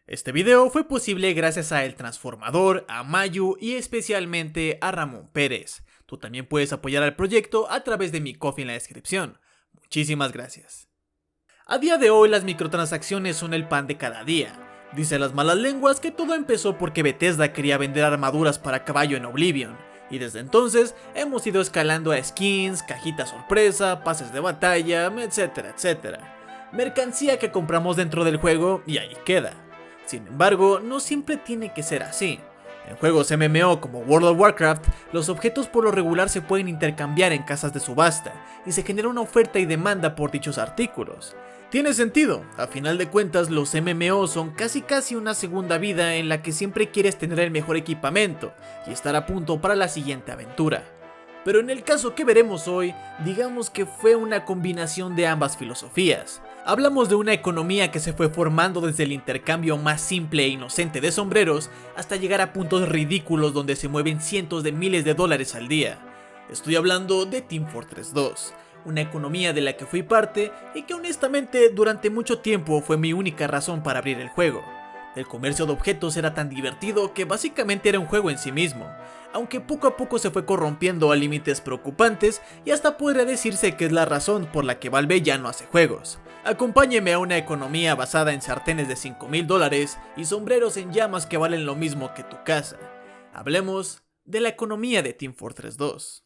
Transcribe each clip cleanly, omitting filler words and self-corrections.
Este video fue posible gracias a El Transformador, a Mayu y especialmente a Ramón Pérez. Tú también puedes apoyar al proyecto a través de mi Ko-fi en la descripción. Muchísimas gracias. A día de hoy las microtransacciones son el pan de cada día. Dicen las malas lenguas que todo empezó porque Bethesda quería vender armaduras para caballo en Oblivion, y desde entonces hemos ido escalando a skins, cajitas sorpresa, pases de batalla, etcétera, etcétera. Mercancía que compramos dentro del juego y ahí queda. Sin embargo, no siempre tiene que ser así. En juegos MMO como World of Warcraft, los objetos por lo regular se pueden intercambiar en casas de subasta y se genera una oferta y demanda por dichos artículos. Tiene sentido, a final de cuentas los MMO son casi una segunda vida en la que siempre quieres tener el mejor equipamiento y estar a punto para la siguiente aventura. Pero en el caso que veremos hoy, digamos que fue una combinación de ambas filosofías. Hablamos de una economía que se fue formando desde el intercambio más simple e inocente de sombreros hasta llegar a puntos ridículos donde se mueven cientos de miles de dólares al día. Estoy hablando de Team Fortress 2, una economía de la que fui parte y que honestamente durante mucho tiempo fue mi única razón para abrir el juego. El comercio de objetos era tan divertido que básicamente era un juego en sí mismo, aunque poco a poco se fue corrompiendo a límites preocupantes y hasta podría decirse que es la razón por la que Valve ya no hace juegos. Acompáñeme a una economía basada en sartenes de $5,000 y sombreros en llamas que valen lo mismo que tu casa. Hablemos de la economía de Team Fortress 2.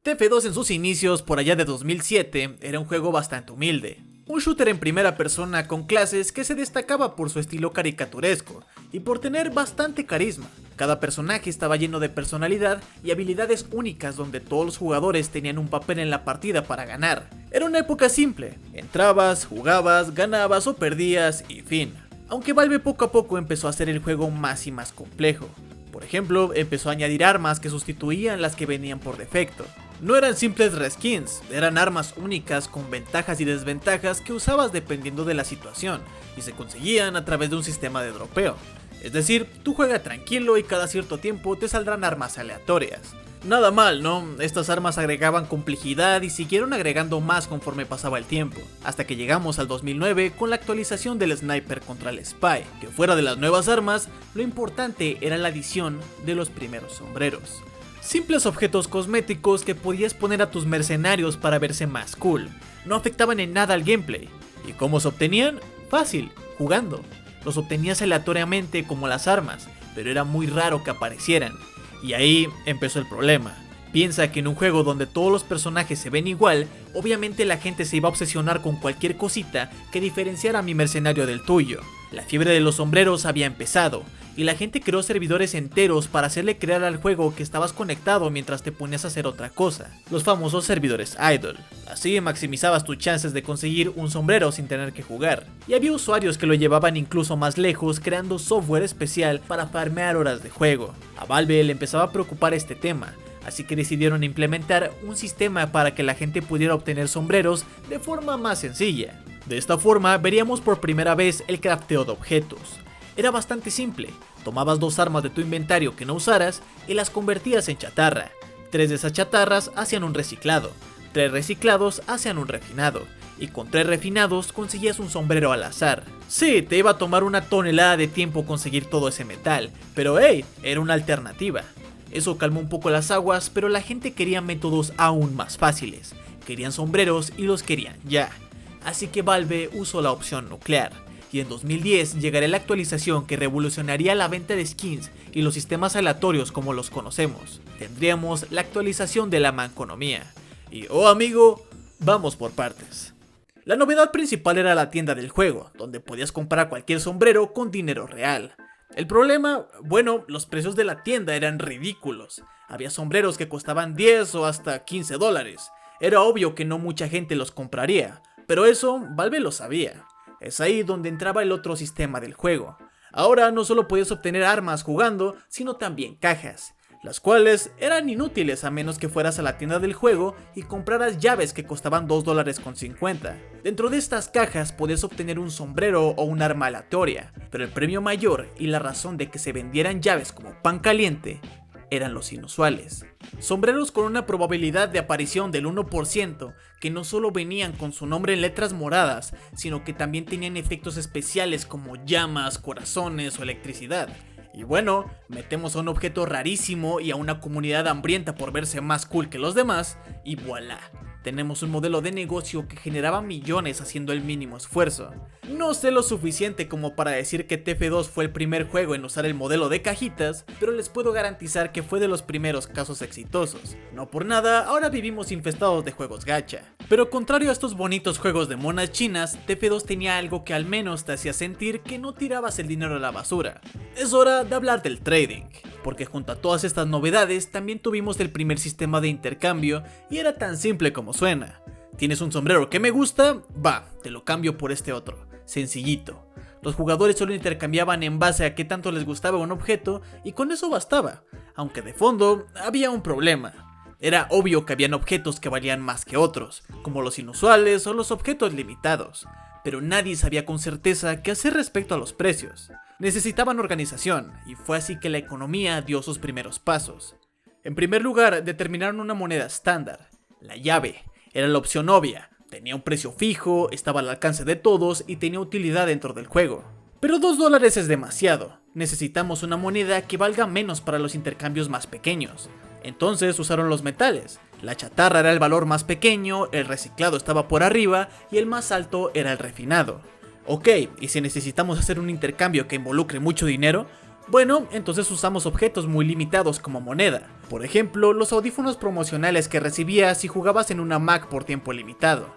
TF2 en sus inicios, por allá de 2007, era un juego bastante humilde. Un shooter en primera persona con clases que se destacaba por su estilo caricaturesco y por tener bastante carisma. Cada personaje estaba lleno de personalidad y habilidades únicas donde todos los jugadores tenían un papel en la partida para ganar. Era una época simple, entrabas, jugabas, ganabas o perdías y fin. Aunque Valve poco a poco empezó a hacer el juego más y más complejo. Por ejemplo, empezó a añadir armas que sustituían las que venían por defecto. No eran simples reskins, eran armas únicas con ventajas y desventajas que usabas dependiendo de la situación, y se conseguían a través de un sistema de dropeo. Es decir, tú juega tranquilo y cada cierto tiempo te saldrán armas aleatorias. Nada mal, ¿no? Estas armas agregaban complejidad y siguieron agregando más conforme pasaba el tiempo, hasta que llegamos al 2009 con la actualización del Sniper contra el Spy, que fuera de las nuevas armas, lo importante era la adición de los primeros sombreros. Simples objetos cosméticos que podías poner a tus mercenarios para verse más cool, no afectaban en nada al gameplay. ¿Y cómo se obtenían? Fácil, jugando. Los obtenías aleatoriamente como las armas, pero era muy raro que aparecieran. Y ahí empezó el problema. Piensa que en un juego donde todos los personajes se ven igual, obviamente la gente se iba a obsesionar con cualquier cosita que diferenciara a mi mercenario del tuyo. La fiebre de los sombreros había empezado, y la gente creó servidores enteros para hacerle creer al juego que estabas conectado mientras te ponías a hacer otra cosa, los famosos servidores idle. Así maximizabas tus chances de conseguir un sombrero sin tener que jugar, y había usuarios que lo llevaban incluso más lejos creando software especial para farmear horas de juego. A Valve le empezaba a preocupar este tema, así que decidieron implementar un sistema para que la gente pudiera obtener sombreros de forma más sencilla. De esta forma veríamos por primera vez el crafteo de objetos. Era bastante simple, tomabas dos armas de tu inventario que no usaras y las convertías en chatarra. 3 de esas chatarras hacían un reciclado, 3 reciclados hacían un refinado, y con 3 refinados conseguías un sombrero al azar. Sí, te iba a tomar una tonelada de tiempo conseguir todo ese metal, pero hey, era una alternativa. Eso calmó un poco las aguas, pero la gente quería métodos aún más fáciles. Querían sombreros y los querían ya. Así que Valve usó la opción nuclear. Y en 2010 llegaría la actualización que revolucionaría la venta de skins y los sistemas aleatorios como los conocemos. Tendríamos la actualización de la manconomía. Y oh amigo, vamos por partes. La novedad principal era la tienda del juego, donde podías comprar cualquier sombrero con dinero real. El problema, bueno, los precios de la tienda eran ridículos. Había sombreros que costaban 10 o hasta $15. Era obvio que no mucha gente los compraría, pero eso Valve lo sabía. Es ahí donde entraba el otro sistema del juego. Ahora no solo podías obtener armas jugando, sino también cajas, las cuales eran inútiles a menos que fueras a la tienda del juego y compraras llaves que costaban $2.50. Dentro de estas cajas podías obtener un sombrero o un arma aleatoria, pero el premio mayor y la razón de que se vendieran llaves como pan caliente eran los inusuales. Sombreros con una probabilidad de aparición del 1% que no solo venían con su nombre en letras moradas, sino que también tenían efectos especiales como llamas, corazones o electricidad. Y bueno, metemos a un objeto rarísimo y a una comunidad hambrienta por verse más cool que los demás, y voilà. Tenemos un modelo de negocio que generaba millones haciendo el mínimo esfuerzo. No sé lo suficiente como para decir que TF2 fue el primer juego en usar el modelo de cajitas, pero les puedo garantizar que fue de los primeros casos exitosos. No por nada, ahora vivimos infestados de juegos gacha. Pero contrario a estos bonitos juegos de monas chinas, TF2 tenía algo que al menos te hacía sentir que no tirabas el dinero a la basura. Es hora de hablar del trading, porque junto a todas estas novedades también tuvimos el primer sistema de intercambio y era tan simple como suena. ¿Tienes un sombrero que me gusta? Va, te lo cambio por este otro. Sencillito. Los jugadores solo intercambiaban en base a qué tanto les gustaba un objeto y con eso bastaba, aunque de fondo había un problema. Era obvio que habían objetos que valían más que otros, como los inusuales o los objetos limitados, pero nadie sabía con certeza qué hacer respecto a los precios. Necesitaban organización, y fue así que la economía dio sus primeros pasos. En primer lugar, determinaron una moneda estándar, la llave. Era la opción obvia, tenía un precio fijo, estaba al alcance de todos y tenía utilidad dentro del juego. Pero $2 es demasiado, necesitamos una moneda que valga menos para los intercambios más pequeños. Entonces usaron los metales, la chatarra era el valor más pequeño, el reciclado estaba por arriba y el más alto era el refinado. Ok, ¿y si necesitamos hacer un intercambio que involucre mucho dinero? Bueno, entonces usamos objetos muy limitados como moneda. Por ejemplo, los audífonos promocionales que recibías si jugabas en una Mac por tiempo limitado.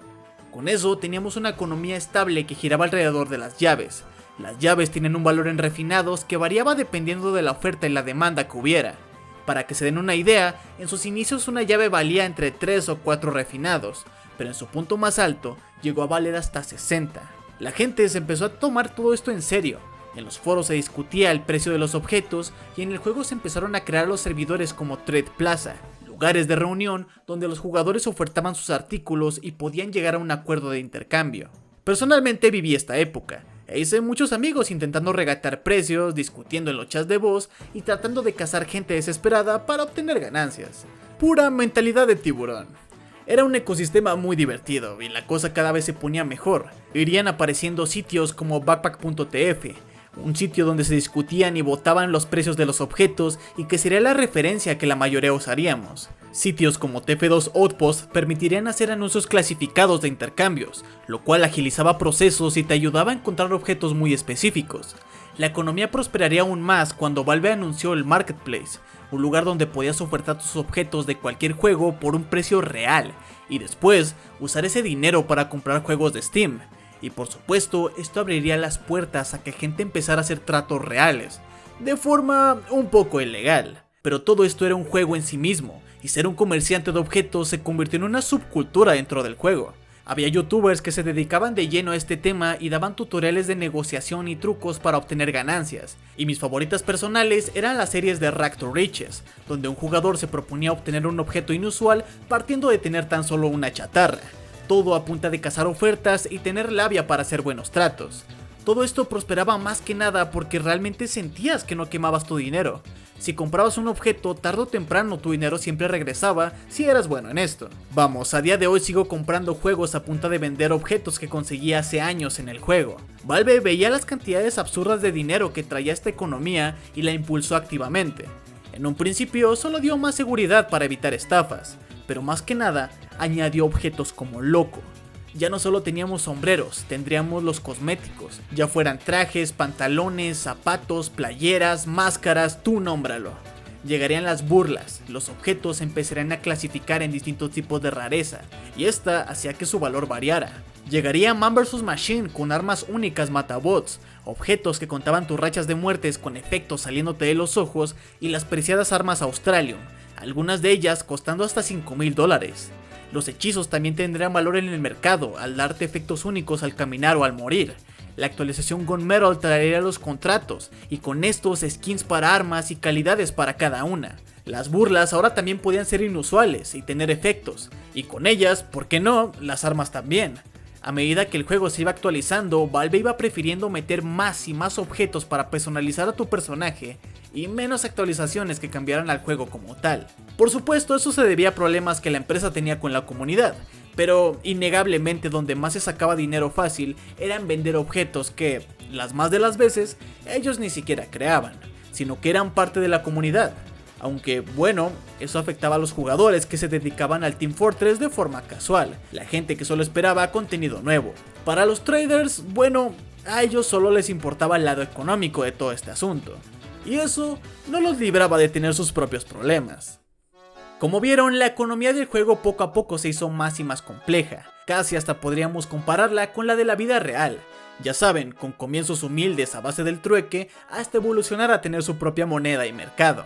Con eso teníamos una economía estable que giraba alrededor de las llaves. Las llaves tienen un valor en refinados que variaba dependiendo de la oferta y la demanda que hubiera. Para que se den una idea, en sus inicios una llave valía entre 3 o 4 refinados, pero en su punto más alto llegó a valer hasta 60. La gente se empezó a tomar todo esto en serio. En los foros se discutía el precio de los objetos y en el juego se empezaron a crear los servidores como Trade Plaza, lugares de reunión donde los jugadores ofertaban sus artículos y podían llegar a un acuerdo de intercambio. Personalmente viví esta época, e hice muchos amigos intentando regatear precios, discutiendo en los chats de voz y tratando de cazar gente desesperada para obtener ganancias. Pura mentalidad de tiburón. Era un ecosistema muy divertido y la cosa cada vez se ponía mejor. Irían apareciendo sitios como backpack.tf, un sitio donde se discutían y votaban los precios de los objetos y que sería la referencia que la mayoría usaríamos. Sitios como TF2 Outpost permitirían hacer anuncios clasificados de intercambios, lo cual agilizaba procesos y te ayudaba a encontrar objetos muy específicos. La economía prosperaría aún más cuando Valve anunció el Marketplace, un lugar donde podías ofertar tus objetos de cualquier juego por un precio real, y después usar ese dinero para comprar juegos de Steam. Y por supuesto, esto abriría las puertas a que gente empezara a hacer tratos reales, de forma un poco ilegal. Pero todo esto era un juego en sí mismo, y ser un comerciante de objetos se convirtió en una subcultura dentro del juego. Había youtubers que se dedicaban de lleno a este tema y daban tutoriales de negociación y trucos para obtener ganancias, y mis favoritas personales eran las series de Rag to Riches, donde un jugador se proponía obtener un objeto inusual partiendo de tener tan solo una chatarra, todo a punta de cazar ofertas y tener labia para hacer buenos tratos. Todo esto prosperaba más que nada porque realmente sentías que no quemabas tu dinero. Si comprabas un objeto, tarde o temprano tu dinero siempre regresaba si eras bueno en esto. Vamos, a día de hoy sigo comprando juegos a punta de vender objetos que conseguí hace años en el juego. Valve veía las cantidades absurdas de dinero que traía esta economía y la impulsó activamente. En un principio solo dio más seguridad para evitar estafas, pero más que nada añadió objetos como loco. Ya no solo teníamos sombreros, tendríamos los cosméticos, ya fueran trajes, pantalones, zapatos, playeras, máscaras, tú nómbralo. Llegarían las burlas, los objetos empezarían a clasificar en distintos tipos de rareza, y esta hacía que su valor variara. Llegaría Man vs Machine con armas únicas matabots, objetos que contaban tus rachas de muertes con efectos saliéndote de los ojos y las preciadas armas Australium, algunas de ellas costando hasta $5,000. Los hechizos también tendrían valor en el mercado al darte efectos únicos al caminar o al morir. La actualización Gunmetal traería los contratos y con estos skins para armas y calidades para cada una. Las burlas ahora también podían ser inusuales y tener efectos, y con ellas, ¿por qué no?, las armas también. A medida que el juego se iba actualizando, Valve iba prefiriendo meter más y más objetos para personalizar a tu personaje y menos actualizaciones que cambiaran al juego como tal. Por supuesto, eso se debía a problemas que la empresa tenía con la comunidad, pero innegablemente donde más se sacaba dinero fácil era en vender objetos que, las más de las veces, ellos ni siquiera creaban, sino que eran parte de la comunidad. Aunque bueno, eso afectaba a los jugadores que se dedicaban al Team Fortress de forma casual, la gente que solo esperaba contenido nuevo. Para los traders, bueno, a ellos solo les importaba el lado económico de todo este asunto, y eso no los libraba de tener sus propios problemas. Como vieron, la economía del juego poco a poco se hizo más y más compleja, casi hasta podríamos compararla con la de la vida real. Ya saben, con comienzos humildes a base del trueque, hasta evolucionar a tener su propia moneda y mercado.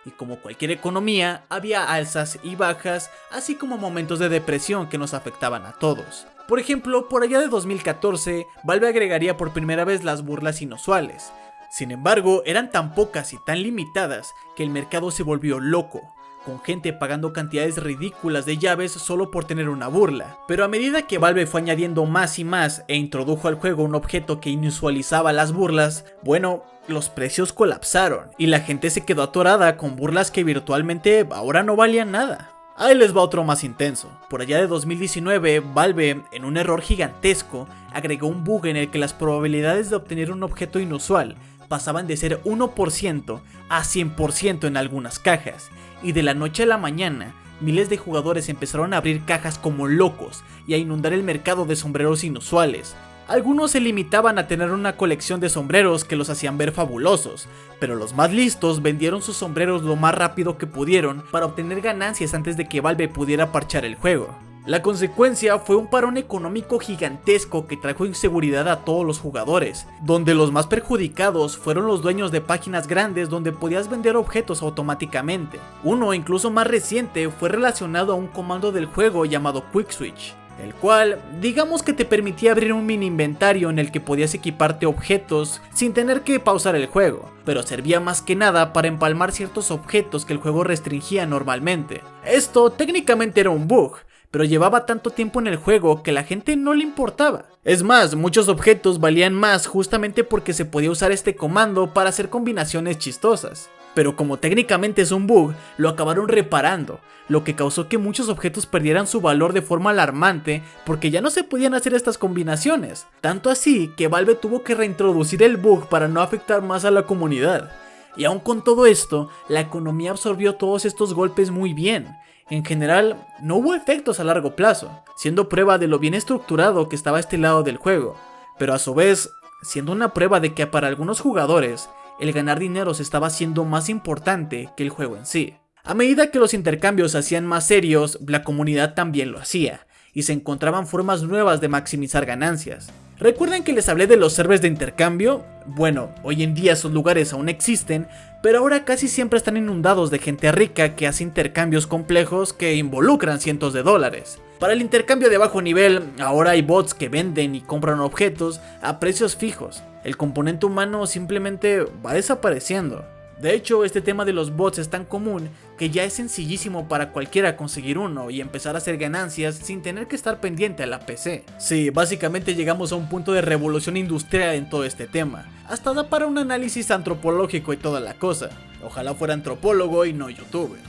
Y como cualquier economía, había alzas y bajas, así como momentos de depresión que nos afectaban a todos. Por ejemplo, por allá de 2014, Valve agregaría por primera vez las burlas inusuales. Sin embargo, eran tan pocas y tan limitadas que el mercado se volvió loco, con gente pagando cantidades ridículas de llaves solo por tener una burla. Pero a medida que Valve fue añadiendo más y más e introdujo al juego un objeto que inusualizaba las burlas, bueno, los precios colapsaron y la gente se quedó atorada con burlas que virtualmente ahora no valían nada. Ahí les va otro más intenso. Por allá de 2019, Valve, en un error gigantesco, agregó un bug en el que las probabilidades de obtener un objeto inusual pasaban de ser 1% a 100% en algunas cajas, y de la noche a la mañana, miles de jugadores empezaron a abrir cajas como locos y a inundar el mercado de sombreros inusuales. Algunos se limitaban a tener una colección de sombreros que los hacían ver fabulosos, pero los más listos vendieron sus sombreros lo más rápido que pudieron para obtener ganancias antes de que Valve pudiera parchar el juego. La consecuencia fue un parón económico gigantesco que trajo inseguridad a todos los jugadores, donde los más perjudicados fueron los dueños de páginas grandes donde podías vender objetos automáticamente. Uno incluso más reciente fue relacionado a un comando del juego llamado Quick Switch, el cual, digamos que te permitía abrir un mini inventario en el que podías equiparte objetos sin tener que pausar el juego, pero servía más que nada para empalmar ciertos objetos que el juego restringía normalmente. Esto técnicamente era un bug, pero llevaba tanto tiempo en el juego que a la gente no le importaba. Es más, muchos objetos valían más justamente porque se podía usar este comando para hacer combinaciones chistosas. Pero como técnicamente es un bug, lo acabaron reparando, lo que causó que muchos objetos perdieran su valor de forma alarmante porque ya no se podían hacer estas combinaciones. Tanto así que Valve tuvo que reintroducir el bug para no afectar más a la comunidad. Y aun con todo esto, la economía absorbió todos estos golpes muy bien. En general, no hubo efectos a largo plazo, siendo prueba de lo bien estructurado que estaba este lado del juego, pero a su vez, siendo una prueba de que para algunos jugadores, el ganar dinero se estaba haciendo más importante que el juego en sí. A medida que los intercambios se hacían más serios, la comunidad también lo hacía, y se encontraban formas nuevas de maximizar ganancias. ¿Recuerdan que les hablé de los servers de intercambio? Bueno, hoy en día esos lugares aún existen, pero ahora casi siempre están inundados de gente rica que hace intercambios complejos que involucran cientos de dólares. Para el intercambio de bajo nivel, ahora hay bots que venden y compran objetos a precios fijos. El componente humano simplemente va desapareciendo. De hecho, este tema de los bots es tan común que ya es sencillísimo para cualquiera conseguir uno y empezar a hacer ganancias sin tener que estar pendiente a la PC. Sí, básicamente llegamos a un punto de revolución industrial en todo este tema. Hasta da para un análisis antropológico y toda la cosa. Ojalá fuera antropólogo y no youtuber.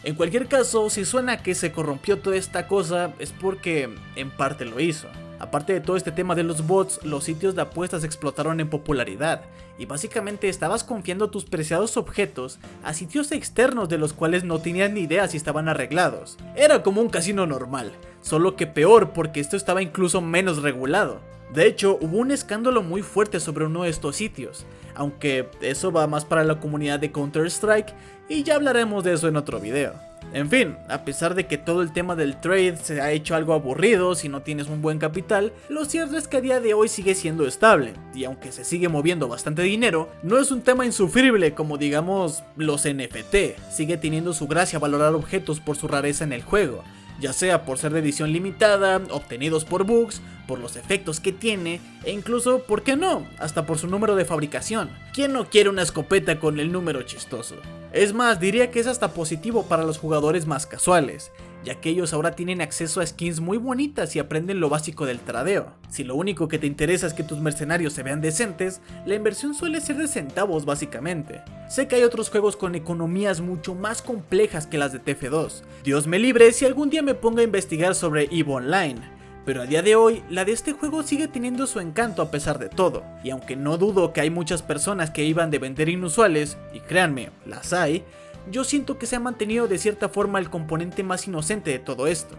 En cualquier caso, si suena que se corrompió toda esta cosa, es porque en parte lo hizo. Aparte de todo este tema de los bots, los sitios de apuestas explotaron en popularidad y básicamente estabas confiando tus preciados objetos a sitios externos de los cuales no tenías ni idea si estaban arreglados. Era como un casino normal, solo que peor porque esto estaba incluso menos regulado. De hecho, hubo un escándalo muy fuerte sobre uno de estos sitios, aunque eso va más para la comunidad de Counter-Strike y ya hablaremos de eso en otro video. En fin, a pesar de que todo el tema del trade se ha hecho algo aburrido si no tienes un buen capital, lo cierto es que a día de hoy sigue siendo estable, y aunque se sigue moviendo bastante dinero, no es un tema insufrible como digamos los NFT, sigue teniendo su gracia valorar objetos por su rareza en el juego, ya sea por ser de edición limitada, obtenidos por bugs, por los efectos que tiene, e incluso, ¿por qué no?, hasta por su número de fabricación. ¿Quién no quiere una escopeta con el número chistoso? Es más, diría que es hasta positivo para los jugadores más casuales, ya que ellos ahora tienen acceso a skins muy bonitas y aprenden lo básico del tradeo. Si lo único que te interesa es que tus mercenarios se vean decentes, la inversión suele ser de centavos básicamente. Sé que hay otros juegos con economías mucho más complejas que las de TF2. Dios me libre si algún día me pongo a investigar sobre EVE Online. Pero a día de hoy, la de este juego sigue teniendo su encanto a pesar de todo, y aunque no dudo que hay muchas personas que iban de vender inusuales, y créanme, las hay, yo siento que se ha mantenido de cierta forma el componente más inocente de todo esto.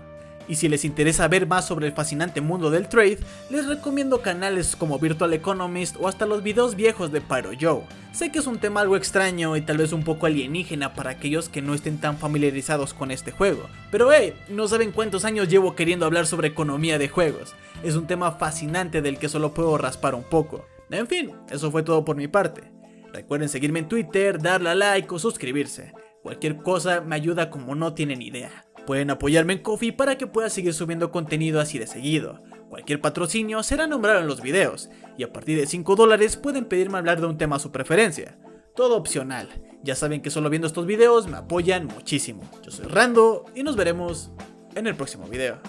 Y si les interesa ver más sobre el fascinante mundo del trade, les recomiendo canales como Virtual Economist o hasta los videos viejos de PyroJoe. Sé que es un tema algo extraño y tal vez un poco alienígena para aquellos que no estén tan familiarizados con este juego, pero hey, no saben cuántos años llevo queriendo hablar sobre economía de juegos. Es un tema fascinante del que solo puedo raspar un poco. En fin, eso fue todo por mi parte. Recuerden seguirme en Twitter, darle a like o suscribirse. Cualquier cosa me ayuda como no tienen idea. Pueden apoyarme en Ko-fi para que pueda seguir subiendo contenido así de seguido. Cualquier patrocinio será nombrado en los videos, y a partir de $5 pueden pedirme hablar de un tema a su preferencia. Todo opcional, ya saben que solo viendo estos videos me apoyan muchísimo. Yo soy Rando y nos veremos en el próximo video.